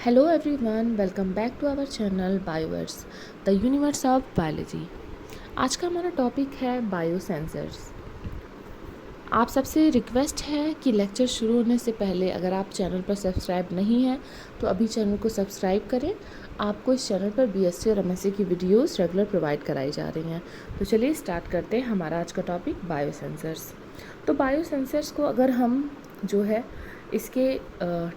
Hello everyone, welcome back to our channel Bioverse, the universe of biology। आज का हमारा topic है biosensors. आप सबसे रिक्वेस्ट है कि लेक्चर शुरू होने से पहले अगर आप चैनल पर सब्सक्राइब नहीं हैं तो अभी चैनल को सब्सक्राइब करें। आपको इस चैनल पर बीएससी और एमएससी की वीडियोस रेगुलर प्रोवाइड कराई जा रही हैं। तो चलिए स्टार्ट करते हैं हमारा आज का टॉपिक बायोसेंसर्स। तो बायोसेंसर्स को अगर हम जो है इसके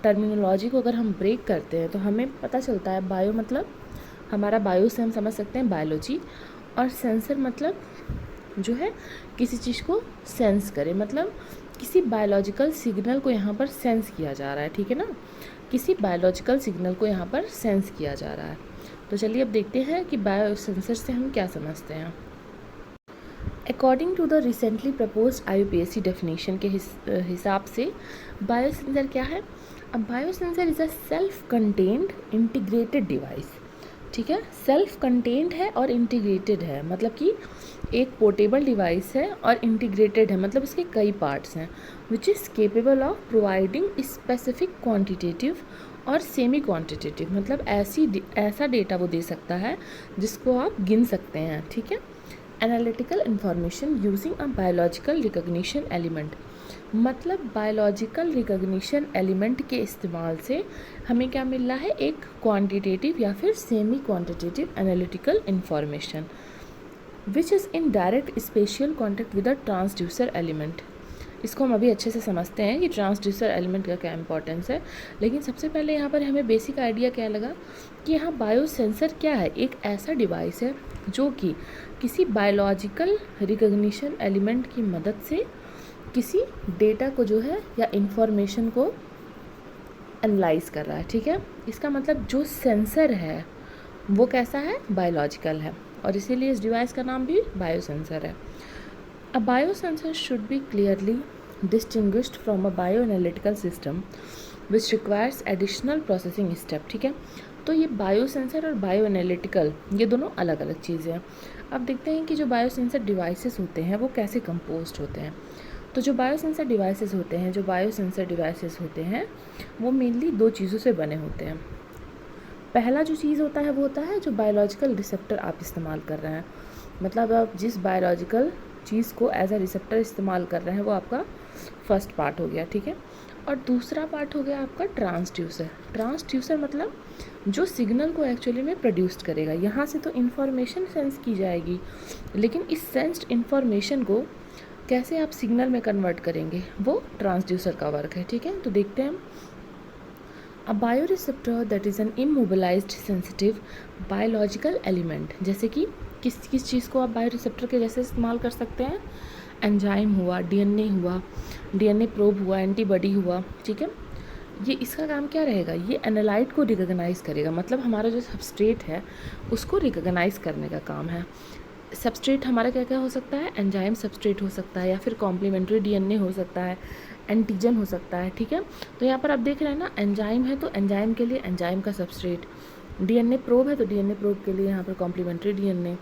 टर्मिनोलॉजी को अगर हम ब्रेक करते हैं तो हमें पता चलता है बायो मतलब हमारा बायो से हम समझ सकते हैं बायोलॉजी, और सेंसर मतलब जो है किसी चीज़ को सेंस करे, मतलब किसी बायोलॉजिकल सिग्नल को यहाँ पर सेंस किया जा रहा है। ठीक है ना, किसी बायोलॉजिकल सिग्नल को यहाँ पर सेंस किया जा रहा है। तो चलिए अब देखते हैं कि बायो सेंसर से हम क्या समझते हैं। According to the recently proposed IUPAC definition के हिसाब से बायोसेंसर क्या है। अब biosensor is a self contained integrated device. ठीक है, सेल्फ कंटेन्ड है और इंटीग्रेटेड है, मतलब कि एक पोर्टेबल डिवाइस है और इंटीग्रेटेड है, मतलब इसके कई पार्ट्स हैं, which is capable of providing specific quantitative और सेमी क्वांटिटेटिव, मतलब ऐसा डेटा वो दे सकता है जिसको आप गिन सकते हैं। ठीक है, analytical information using a biological recognition element, मतलब बायोलॉजिकल रिकग्निशन एलिमेंट के इस्तेमाल से हमें क्या मिल रहा है, एक क्वांटिटेटिव या फिर semi quantitative analytical information which is in direct spatial contact with a transducer element. इसको हम अभी अच्छे से समझते हैं कि ट्रांसड्यूसर एलिमेंट का क्या इंपॉर्टेंस है। लेकिन सबसे पहले यहाँ पर हमें बेसिक आइडिया क्या लगा कि यहाँ बायोसेंसर क्या है, एक ऐसा डिवाइस है जो कि किसी बायोलॉजिकल रिकग्निशन एलिमेंट की मदद से किसी डेटा को जो है या इंफॉर्मेशन को एनालाइज कर रहा है। ठीक है, इसका मतलब जो सेंसर है वो कैसा है, बायोलॉजिकल है, और इसीलिए इस डिवाइस का नाम भी बायोसेंसर है। A biosensor should be clearly distinguished from a bioanalytical system which requires additional processing step। ठीक है, तो ये बायोसेंसर और बायोएनालिटिकल ये दोनों अलग अलग चीज़ें हैं। अब देखते हैं कि जो बायोसेंसर डिवाइसेस होते हैं वो कैसे कंपोज्ड होते हैं। तो जो बायोसेंसर डिवाइसेस होते हैं वो मेनली दो चीज़ों से बने होते हैं। पहला जो चीज़ होता है वो होता है जो बायोलॉजिकल रिसेप्टर आप इस्तेमाल कर रहे हैं, मतलब आप जिस बायोलॉजिकल चीज़ को एज अ रिसेप्टर इस्तेमाल कर रहे हैं वो आपका फर्स्ट पार्ट हो गया। ठीक है, और दूसरा पार्ट हो गया आपका ट्रांसड्यूसर। ट्रांसड्यूसर मतलब जो सिग्नल को एक्चुअली में प्रोड्यूस करेगा। यहाँ से तो इन्फॉर्मेशन सेंस की जाएगी, लेकिन इस सेंस्ड इन्फॉर्मेशन को कैसे आप सिग्नल में कन्वर्ट करेंगे वो ट्रांसड्यूसर का वर्क है। ठीक है, तो देखते हैं। A bioreceptor that is an immobilised sensitive biological element, जैसे कि किस चीज़ को आप बायोरिसेप्टर के जैसे इस्तेमाल कर सकते हैं, एंजाइम हुआ, डीएनए प्रोब हुआ, एंटीबॉडी हुआ। ठीक है, ये इसका काम क्या रहेगा, ये एनालाइट को रिकॉग्नाइज़ करेगा, मतलब हमारा जो सबस्ट्रेट है उसको रिकॉग्नाइज़ करने का काम है। सबस्ट्रेट हमारा क्या क्या हो सकता है, एंजाइम सबस्ट्रेट हो सकता है, या फिर कॉम्प्लीमेंट्री डीएनए हो सकता है, एंटीजन हो सकता है। ठीक है, तो यहाँ पर आप देख रहे हैं ना, एंजाइम है तो एंजाइम के लिए एंजाइम का सबस्ट्रेट, डीएनए प्रोब है तो डीएनए प्रोब के लिए यहाँ पर कॉम्प्लीमेंट्री डीएनए,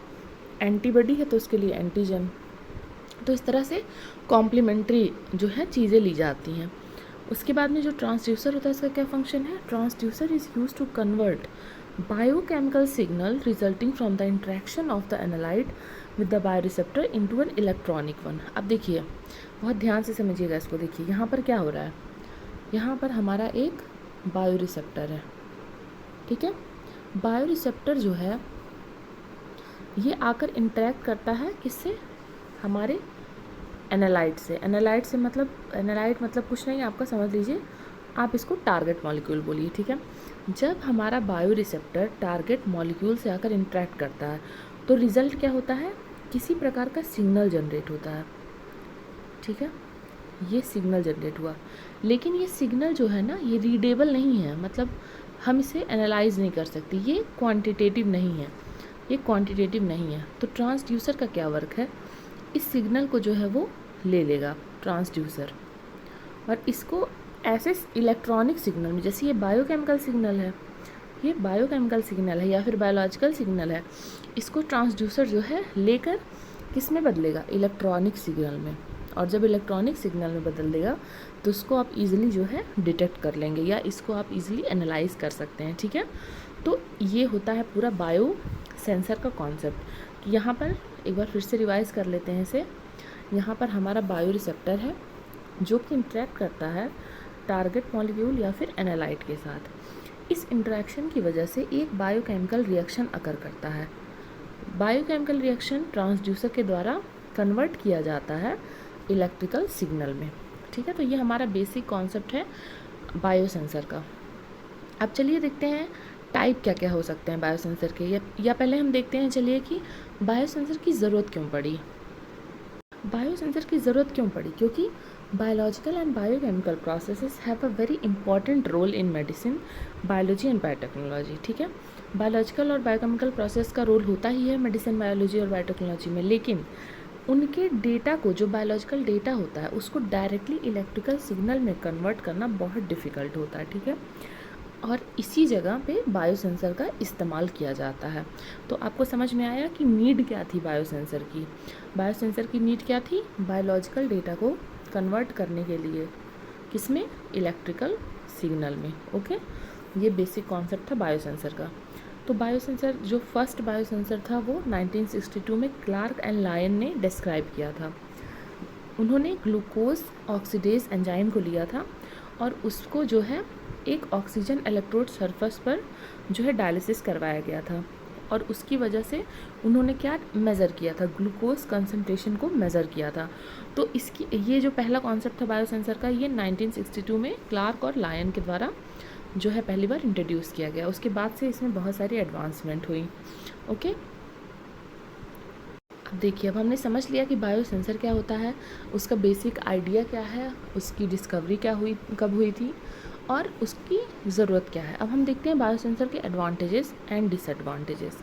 एंटीबॉडी है तो उसके लिए एंटीजन। तो इस तरह से कॉम्प्लीमेंट्री जो है चीज़ें ली जाती हैं। उसके बाद में जो ट्रांसड्यूसर होता है इसका क्या फंक्शन है, transducer is use to convert biochemical signal resulting from the interaction of the analyte with the bioreceptor into an electronic one. अब देखिए, बहुत ध्यान से समझिएगा इसको। देखिए यहाँ पर क्या हो रहा है, यहाँ पर हमारा एक बायोरिसेप्टर है। ठीक है, बायोरिसेप्टर जो है ये आकर इंटरेक्ट करता है किससे, हमारे एनालाइट से। एनालाइट मतलब कुछ नहीं, आपका समझ लीजिए, आप इसको टारगेट मॉलिक्यूल बोलिए। ठीक है, जब हमारा बायोरिसेप्टर टारगेट मॉलिक्यूल से आकर इंटरेक्ट करता है तो रिज़ल्ट क्या होता है, किसी प्रकार का सिग्नल जनरेट होता है। ठीक है, ये सिग्नल जनरेट हुआ, लेकिन ये सिग्नल जो है ना ये रीडेबल नहीं है, मतलब हम इसे एनालाइज नहीं कर सकते, ये क्वांटिटेटिव नहीं है। तो ट्रांसड्यूसर का क्या वर्क है, इस सिग्नल को जो है वो ले लेगा ट्रांसड्यूसर, और इसको ऐसे इलेक्ट्रॉनिक सिग्नल में, जैसे ये बायोकेमिकल सिग्नल है या फिर बायोलॉजिकल सिग्नल है, इसको ट्रांसड्यूसर जो है लेकर किस में बदलेगा, इलेक्ट्रॉनिक सिग्नल में। और जब इलेक्ट्रॉनिक सिग्नल में बदल देगा तो उसको आप इजीली जो है डिटेक्ट कर लेंगे या इसको आप इजीली एनालाइज कर सकते हैं, ठीक है। तो ये होता है पूरा बायो सेंसर का कॉन्सेप्ट। कि यहाँ पर एक बार फिर से रिवाइज कर लेते हैं इसे। यहाँ पर हमारा बायो रिसेप्टर है जो कि इंटरेक्ट करता है टारगेट मॉलिक्यूल या फिर एनालाइट के साथ। इस इंटरेक्शन की वजह से एक बायोकेमिकल रिएक्शन अकर करता है। बायोकेमिकल रिएक्शन ट्रांसड्यूसर के द्वारा कन्वर्ट किया जाता है इलेक्ट्रिकल सिग्नल में, ठीक है। तो ये हमारा बेसिक कॉन्सेप्ट है बायोसेंसर का। अब चलिए देखते हैं टाइप क्या क्या हो सकते हैं बायोसेंसर के, या पहले हम देखते हैं चलिए कि बायोसेंसर की ज़रूरत क्यों पड़ी। बायोसेंसर की ज़रूरत क्यों पड़ी? क्योंकि biological and biochemical processes have a very important role in medicine, biology and biotechnology, ठीक है। बायोलॉजिकल और बायोकेमिकल प्रोसेस का रोल होता ही है मेडिसिन, बायोलॉजी और बायोटेक्नोलॉजी में, लेकिन उनके डेटा को, जो बायोलॉजिकल डेटा होता है उसको डायरेक्टली इलेक्ट्रिकल सिग्नल में कन्वर्ट करना बहुत डिफ़िकल्ट होता है, ठीक है। और इसी जगह पे बायोसेंसर का इस्तेमाल किया जाता है। तो आपको समझ में आया कि नीड क्या थी बायोसेंसर की। बायोसेंसर की नीड क्या थी? बायोलॉजिकल डेटा को कन्वर्ट करने के लिए, किसमें? इलेक्ट्रिकल सिग्नल में, ओके। ये बेसिक कॉन्सेप्ट था बायोसेंसर का। तो बायोसेंसर, जो फर्स्ट बायोसेंसर था वो 1962 में क्लार्क एंड लायन ने डिस्क्राइब किया था। उन्होंने ग्लूकोज ऑक्सीडेज एंजाइम को लिया था और उसको जो है एक ऑक्सीजन इलेक्ट्रोड सरफेस पर जो है डायलिसिस करवाया गया था, और उसकी वजह से उन्होंने क्या मेज़र किया था? ग्लूकोज कंसंट्रेशन को मेज़र किया था। तो इसकी, ये जो पहला कॉन्सेप्ट था बायोसेंसर का, ये 1962 में क्लार्क और लायन के द्वारा जो है पहली बार इंट्रोड्यूस किया गया। उसके बाद से इसमें बहुत सारी एडवांसमेंट हुई, ओके। अब देखिए, अब हमने समझ लिया कि बायोसेंसर क्या होता है, उसका बेसिक आइडिया क्या है, उसकी डिस्कवरी क्या हुई, कब हुई थी, और उसकी ज़रूरत क्या है। अब हम देखते हैं बायोसेंसर के एडवांटेजेस एंड डिसएडवांटेजेस।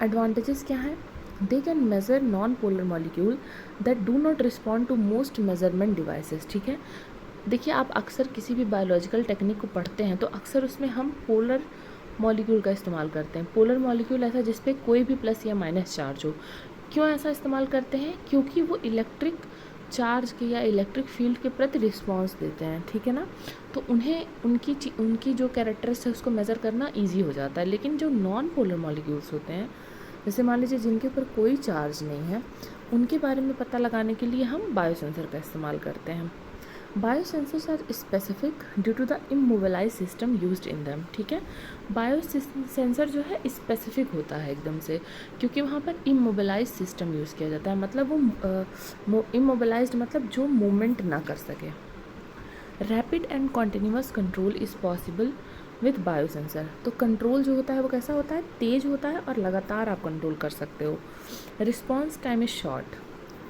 एडवांटेजेस क्या है? They can measure non polar molecule that do not respond to most measurement devices, ठीक है। देखिए, आप अक्सर किसी भी बायोलॉजिकल टेक्निक को पढ़ते हैं तो अक्सर उसमें हम पोलर मॉलिक्यूल का इस्तेमाल करते हैं। पोलर मॉलिक्यूल ऐसा जिस पे कोई भी प्लस या माइनस चार्ज हो। क्यों ऐसा इस्तेमाल करते हैं? क्योंकि वो इलेक्ट्रिक चार्ज के या इलेक्ट्रिक फील्ड के प्रति रिस्पॉन्स देते हैं, ठीक है ना। तो उन्हें उनकी जो कैरेक्टरिस्टिक्स है उसको मेज़र करना ईजी हो जाता है। लेकिन जो नॉन पोलर मॉलिक्यूल्स होते हैं, जैसे मान लीजिए जिनके ऊपर कोई चार्ज नहीं है, उनके बारे में पता लगाने के लिए हम बायोसेंसर का इस्तेमाल करते हैं। Biosensors are specific due to the immobilize system used in them, ठीक है। बायोसेंसर जो है स्पेसिफिक होता है एकदम से, क्योंकि वहाँ पर इमोबिलाइज सिस्टम यूज़ किया जाता है। मतलब वो इमोबिलाइज्ड मतलब जो मूवमेंट ना कर सके। Rapid and continuous control is possible with biosensor. तो कंट्रोल जो होता है वो कैसा होता है? तेज़ होता है और लगातार आप कंट्रोल कर सकते हो। Response time is short,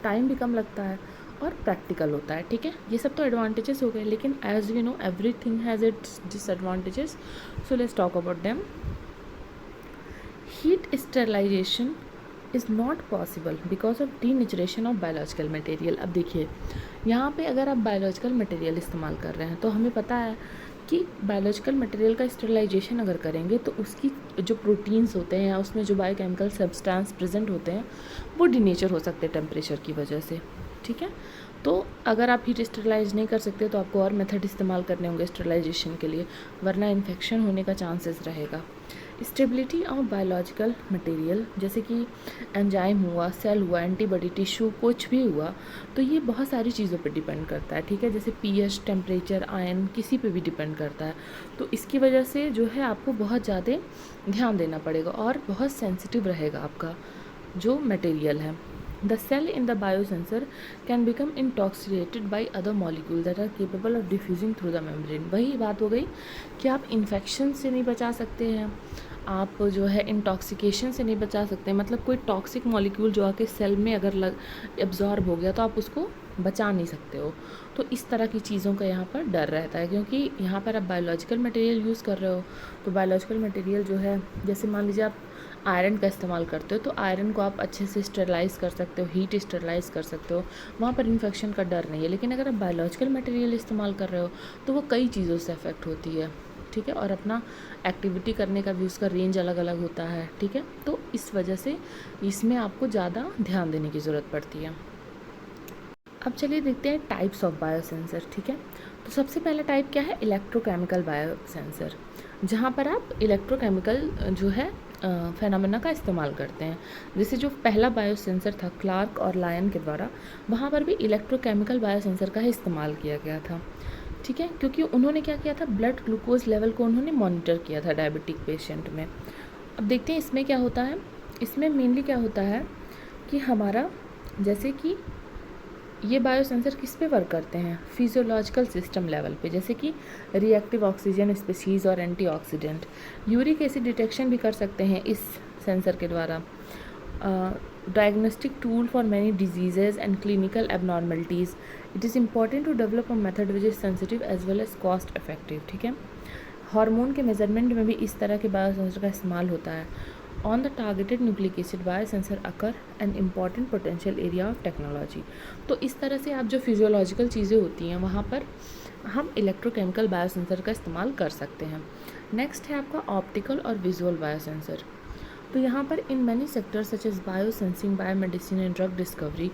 time भी कम लगता है, और प्रैक्टिकल होता है, ठीक है। ये सब तो एडवांटेजेस हो गए, लेकिन as we know everything has its disadvantages, so let's talk about them. Heat sterilization is not possible because of denaturation of biological material. अब देखिए, यहाँ पे अगर आप बायोलॉजिकल मटेरियल इस्तेमाल कर रहे हैं तो हमें पता है कि बायोलॉजिकल मटेरियल का स्टेरिलाइजेशन अगर करेंगे तो उसकी जो प्रोटीन्स होते हैं या उसमें जो बायोकेमिकल सब्सटेंस प्रेजेंट होते हैं वो डीनेचर हो सकते हैं टेम्परेचर की वजह से, ठीक है। तो अगर आप हीट स्टेरिलाइज नहीं कर सकते तो आपको और मेथड इस्तेमाल करने होंगे स्टेरिलाइजेशन के लिए, वरना इन्फेक्शन होने का चांसेस रहेगा। स्टेबिलिटी ऑफ बायोलॉजिकल मटेरियल, जैसे कि एंजाइम हुआ, सेल हुआ, एंटीबॉडी, टिश्यू, कुछ भी हुआ, तो ये बहुत सारी चीज़ों पे डिपेंड करता है, ठीक है। जैसे पीएच, टेम्परेचर, आयन, किसी पे भी डिपेंड करता है। तो इसकी वजह से जो है आपको बहुत ज़्यादा ध्यान देना पड़ेगा और बहुत सेंसिटिव रहेगा आपका जो मटेरियल है। The cell in the biosensor can become intoxicated by other molecules that are capable of diffusing through the membrane। वही बात हो गई कि आप इन्फेक्शन से नहीं बचा सकते हैं, आप जो है इंटॉक्सिकेशन से नहीं बचा सकते। मतलब कोई टॉक्सिक मॉलिक्यूल जो आके सेल में अगर एब्जॉर्ब हो गया तो आप उसको बचा नहीं सकते हो। तो इस तरह की चीज़ों का यहाँ पर डर रहता है, क्योंकि यहाँ पर आप बायोलॉजिकल मटेरियल यूज़ कर रहे हो। तो बायोलॉजिकल मटेरियल जो है, जैसे मान लीजिए आप आयरन का इस्तेमाल करते हो तो आयरन को आप अच्छे से स्टेरलाइज़ कर सकते हो, हीट स्टेरलाइज़ कर सकते हो, वहाँ पर इन्फेक्शन का डर नहीं है। लेकिन अगर आप बायोलॉजिकल मटेरियल इस्तेमाल कर रहे हो तो वो कई चीज़ों से अफेक्ट होती है, ठीक है। और अपना एक्टिविटी करने का भी उसका रेंज अलग अलग होता है, ठीक है। तो इस वजह से इसमें आपको ज़्यादा ध्यान देने की ज़रूरत पड़ती है। अब चलिए देखते हैं टाइप्स ऑफ बायोसेंसर, ठीक है। तो सबसे पहला टाइप क्या है, इलेक्ट्रोकेमिकल बायोसेंसर, जहाँ पर आप इलेक्ट्रोकेमिकल जो है फेनोमेना का इस्तेमाल करते हैं। जैसे जो पहला बायोसेंसर था क्लार्क और लायन के द्वारा, वहाँ पर भी इलेक्ट्रोकेमिकल बायोसेंसर का ही इस्तेमाल किया गया था, ठीक है, क्योंकि उन्होंने क्या किया था, ब्लड ग्लूकोज लेवल को उन्होंने मॉनिटर किया था डायबिटिक पेशेंट में। अब देखते हैं इसमें क्या होता है। इसमें मेनली क्या होता है कि हमारा, जैसे कि ये बायोसेंसर किस पे वर्क करते हैं, फिजियोलॉजिकल सिस्टम लेवल पे, जैसे कि रिएक्टिव ऑक्सीजन स्पीशीज़ और एंटीऑक्सीडेंट। यूरिक एसिड डिटेक्शन भी कर सकते हैं इस सेंसर के द्वारा। Diagnostic tool for many diseases and clinical abnormalities. It is important to develop a method which is sensitive as well as cost effective, ठीक है। हार्मोन के मेजरमेंट में भी इस तरह के बायोसेंसर का इस्तेमाल होता है। On the targeted nucleic acid biosensor occur an important potential area of technology. तो इस तरह से आप जो फिजियोलॉजिकल चीज़ें होती हैं वहाँ पर हम इलेक्ट्रोकेमिकल बायोसेंसर का इस्तेमाल कर सकते हैं। नेक्स्ट है आपका ऑप्टिकल और विजुअल बायोसेंसर। तो यहाँ पर in many sectors such as biosensing, biomedicine and drug discovery,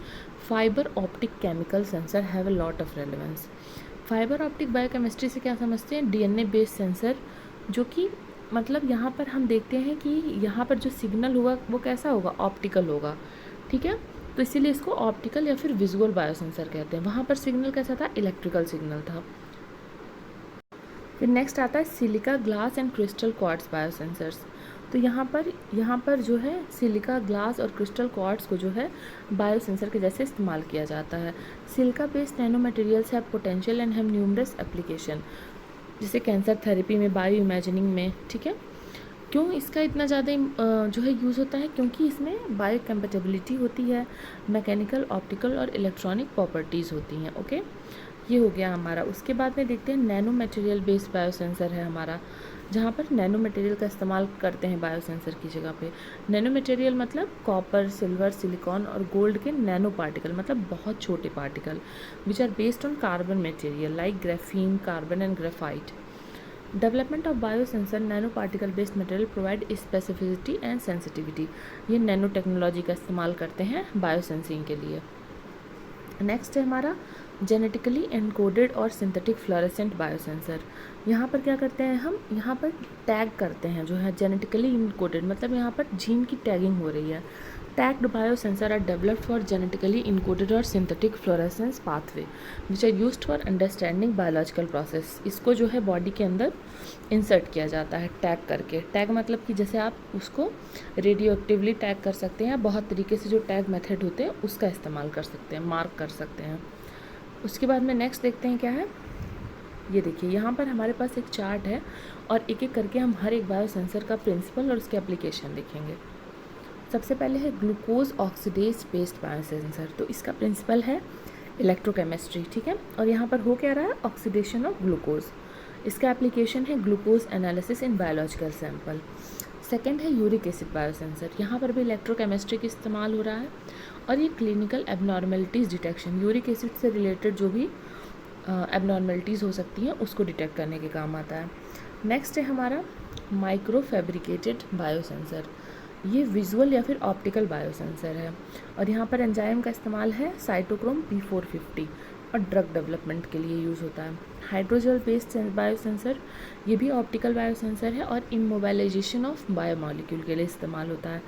fiber optic chemical sensor have a lot of relevance. Fiber optic biochemistry से क्या समझते हैं, डीएनए बेस्ड सेंसर, जो कि मतलब यहाँ पर हम देखते हैं कि यहाँ पर जो सिग्नल होगा वो कैसा होगा, ऑप्टिकल होगा, ठीक है। तो इसीलिए इसको ऑप्टिकल या फिर विजुअल बायोसेंसर कहते हैं। वहाँ पर सिग्नल कैसा था, इलेक्ट्रिकल सिग्नल था। फिर नेक्स्ट आता है silica glass and crystal quartz biosensors. तो यहाँ पर जो है सिलिका ग्लास और क्रिस्टल क्वार्ट्ज को जो है बायोसेंसर के जैसे इस्तेमाल किया जाता है। Silica based nano materials have potential and have numerous application, जैसे कैंसर थेरेपी में, बायो इमेजिनिंग में, ठीक है। क्यों इसका इतना ज़्यादा जो है यूज़ होता है, क्योंकि इसमें बायो कंपेटेबिलिटी होती है, मैकेनिकल, ऑप्टिकल और इलेक्ट्रॉनिक प्रॉपर्टीज़ होती हैं, ओके। ये हो गया हमारा। उसके बाद में देखते हैं नैनो मटेरियल बेस्ड बायोसेंसर है हमारा, जहाँ पर नैनो मटेरियल का इस्तेमाल करते हैं बायोसेंसर की जगह पे। नैनो मटेरियल मतलब कॉपर, सिल्वर, सिलिकॉन और गोल्ड के नैनो पार्टिकल, मतलब बहुत छोटे particle, which are based on carbon material like graphene, carbon and graphite. Development of biosensor nano particle based material provide specificity and sensitivity. ये nano technology का इस्तेमाल करते हैं बायोसेंसिंग के लिए। नेक्स्ट है हमारा जेनेटिकली एनकोडेड और सिंथेटिक फ्लोरेसेंट बायोसेंसर। यहाँ पर क्या करते हैं हम, यहाँ पर टैग करते हैं, जो है जेनेटिकली इनकोडेड, मतलब यहाँ पर जीन की टैगिंग हो रही है। Tagged biosensor are developed for genetically encoded और synthetic fluorescence pathway which are used for understanding biological process. इसको जो है बॉडी के अंदर इंसर्ट किया जाता है टैग करके। टैग मतलब कि जैसे आप उसको रेडियो एक्टिवली टैग कर सकते हैं, बहुत तरीके से जो टैग मेथड होते हैं उसका इस्तेमाल कर सकते हैं, मार्क कर सकते हैं। उसके बाद में नेक्स्ट देखते हैं क्या है। ये देखिए यहाँ पर हमारे पास एक चार्ट है और एक एक करके हम हर एक बायोसेंसर का प्रिंसिपल और उसके एप्लीकेशन देखेंगे। सबसे पहले है ग्लूकोज ऑक्सीडेज बेस्ड बायोसेंसर। तो इसका प्रिंसिपल है इलेक्ट्रोकेमिस्ट्री, ठीक है। और यहाँ पर हो क्या रहा है, ऑक्सीडेशन ऑफ ग्लूकोज। इसका एप्लीकेशन है glucose analysis in biological sample. Second है यूरिक एसिड बायोसेंसर। यहाँ पर भी इलेक्ट्रोकेमिस्ट्री का इस्तेमाल हो रहा है और ये clinical abnormalities detection, uric acid से रिलेटेड जो भी एबनॉर्मेलिटीज़ हो सकती हैं उसको डिटेक्ट करने के काम आता है। नेक्स्ट है हमारा माइक्रो फैब्रिकेटेड बायोसेंसर। ये विजुअल या फिर ऑप्टिकल बायोसेंसर है और यहाँ पर एंजाइम का इस्तेमाल है साइटोक्रोम P450 और ड्रग डेवलपमेंट के लिए यूज़ होता है। हाइड्रोजेल बेस्ड बायोसेंसर, ये भी ऑप्टिकल बायोसेंसर है और इमोबाइलाइजेशन ऑफ बायोमॉलिक्यूल के लिए इस्तेमाल होता है।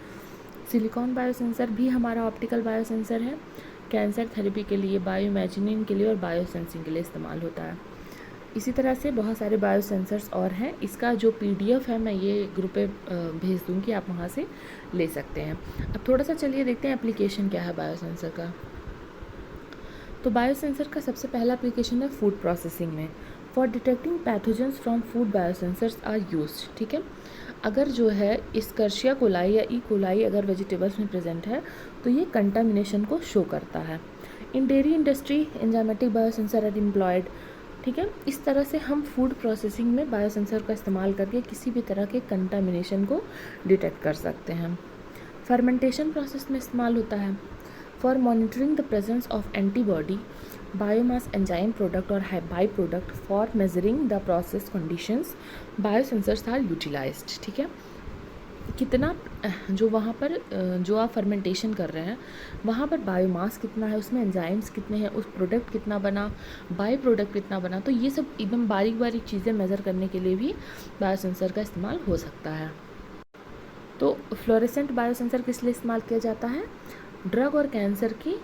सिलिकॉन बायोसेंसर भी हमारा ऑप्टिकल बायोसेंसर है, कैंसर थेरेपी के लिए, बायो इमेजिनिंग के लिए और बायोसेंसिंग के लिए इस्तेमाल होता है। इसी तरह से बहुत सारे बायोसेंसर्स और हैं। इसका जो PDF है मैं ये ग्रुप पे भेज दूँगी, आप वहाँ से ले सकते हैं। अब थोड़ा सा चलिए देखते हैं एप्लीकेशन क्या है बायोसेंसर का। तो बायोसेंसर का सबसे पहला एप्लीकेशन है फूड प्रोसेसिंग में। For detecting pathogens from food biosensors are used, ठीक है। अगर जो है इस्कर्शिया कोलाई या ई कोलाई अगर वेजिटेबल्स में प्रेजेंट है तो ये कंटामिनेशन को शो करता है। In dairy industry enzymatic biosensor are employed, ठीक है। इस तरह से हम फूड प्रोसेसिंग में बायोसेंसर का इस्तेमाल करके किसी भी तरह के कंटामिनेशन को डिटेक्ट कर सकते हैं। फर्मेंटेशन प्रोसेस में इस्तेमाल होता है। For monitoring the presence of antibody, biomass enzyme product और by product, for measuring the process conditions, biosensors are utilised, ठीक है। कितना जो वहाँ पर जो आप फर्मेंटेशन कर रहे हैं वहाँ पर बायोमास कितना है, उसमें एंजाइम्स कितने हैं, उस प्रोडक्ट कितना बना, बाई प्रोडक्ट कितना बना। तो ये सब एकदम बारीक बारीक चीज़ें मेज़र करने के लिए भी बायोसेंसर का इस्तेमाल हो सकता है। तो फ्लोरेसेंट बायोसेंसर किस लिए इस्तेमाल किया जाता है? ड्रग और कैंसर की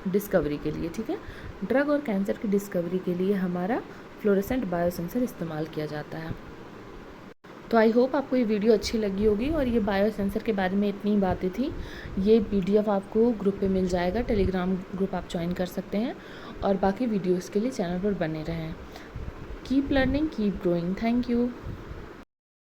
डिस्कवरी के लिए। ठीक है, ड्रग और कैंसर की डिस्कवरी के लिए हमारा फ्लोरेसेंट बायोसेंसर इस्तेमाल किया जाता है। तो आई होप आपको ये वीडियो अच्छी लगी होगी, और ये बायोसेंसर के बारे में इतनी बातें थी। ये PDF आपको ग्रुप पे मिल जाएगा, टेलीग्राम ग्रुप आप ज्वाइन कर सकते हैं, और बाकी वीडियोस के लिए चैनल पर बने रहें। Keep learning, keep growing. Thank you.